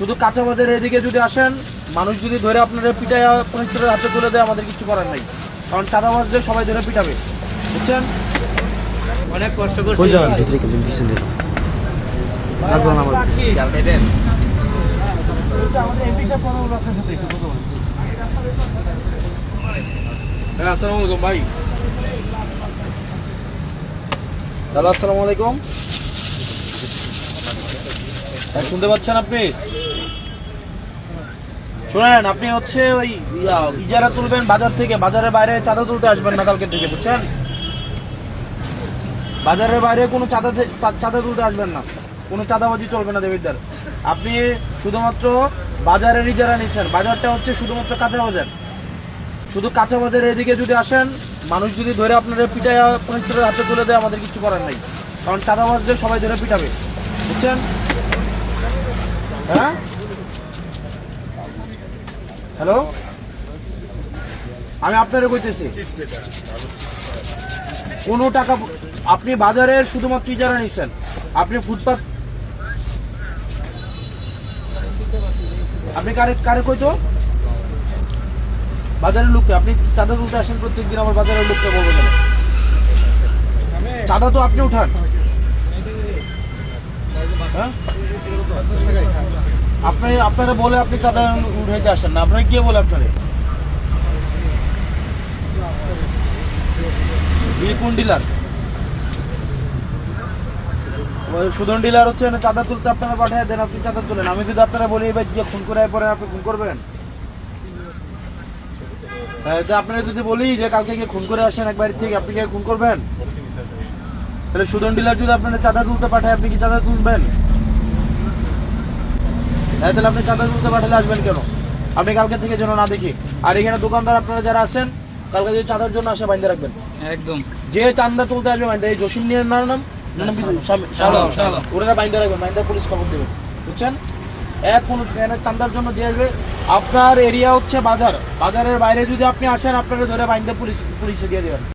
শুধু কাঁচা বাজার এদিকে যদি আসেন, মানুষ যদি ধরে আপনাদের পিটায় পুলিশের হাতে তুলে দেয়, আমাদের কিছু করার নাই। কারণ চাঁদাবাজদের সবাই ধরে পিটাবে, বুঝছেন? অনেক কষ্ট করছি। ভিতরে কিন্তু পিছন দিয়ে হ্যাঁ, আসসালামু আলাইকুম ভাই। হ্যালো, আসসালামু আলাইকুম। হ্যাঁ, শুনতে পাচ্ছেন আপনি? শোনেন, আপনি হচ্ছে ওই ইজারা তুলবেন বাজার থেকে, বাজারের বাইরে চাঁদা তুলতে আসবেন না কালকে থেকে, বুঝছেন? বাজারের বাইরে কোনো চাঁদা তুলতে আসবেন না, কোনো চাঁদাবাজি চলবে না দেবিদ্দার। আপনি শুধুমাত্র বাজারের ইজারা নিচ্ছেন, বাজারটা হচ্ছে শুধুমাত্র কাঁচা বাজার। শুধু কাঁচা বাজার এদিকে যদি আসেন, মানুষ যদি ধরে আপনাদের পিটায় পুলিশের হাতে তুলে দেয়, আমাদের কিছু করার নাই। কারণ চাঁদাবাজদের সবাই ধরে পিটাবে, বুঝছেন? হ্যাঁ, হ্যালো, আমি আপনারে কইতেছি, কোনো টাকা আপনি বাজারের শুধুমাত্র ইজারা নিচ্ছেন। আপনি ফুটপাত, আপনি কারে কইতো? বাজারের লোককে। আপনি চাঁদা তুলতে আসেন প্রত্যেকদিন, আমার বাজারের লোককে বলবো কেন? চাঁদা তো আপনি উঠান। হ্যাঁ, আপনারা বলে আপনি চাঁদা উঠাইতে আসেন না। আপনারা কে বলে? আপনারা কোন ডিলার? সুদন ডিলার হচ্ছে চাঁদা তুলতে আপনারা পাঠিয়ে দেন, আপনি চাঁদা তুলেন। আমি যদি আপনারা বলি এবার যে খুন করে পরে আপনি খুন করবেন? হ্যাঁ, আপনারা যদি বলি যে কালকে গিয়ে খুন করে আসেন এক বাড়ি থেকে, আপনি গিয়ে খুন করবেন? তাহলে সুদন ডিলার যদি আপনারা চাঁদা তুলতে পাঠায়, আপনি কি চাঁদা তুলবেন? হ্যাঁ, তাহলে আপনি চাঁদা তুলতে পাঠালে আসবেন কেন? আপনি কালকে থেকে যেন না দেখি। আর এখানে দোকানদার আপনারা যারা আছেন, কালকে যদি চাঁদার জন্য আসে, বাইন্দা রাখবেন একদম। যে চাঁদা তুলতে আসবে বাইন্দা। এই জসিম নিয়ে নাম ওরা বাইন্দা রাখবেন, বাইন্দা পুলিশ খবর দেবেন, বুঝছেন? চাঁদার জন্য যে আসবে, আপনার এরিয়া হচ্ছে বাজার, বাজারের বাইরে যদি আপনি আসেন, আপনারা ধরে বাইন্দা পুলিশে দিয়ে দেবেন।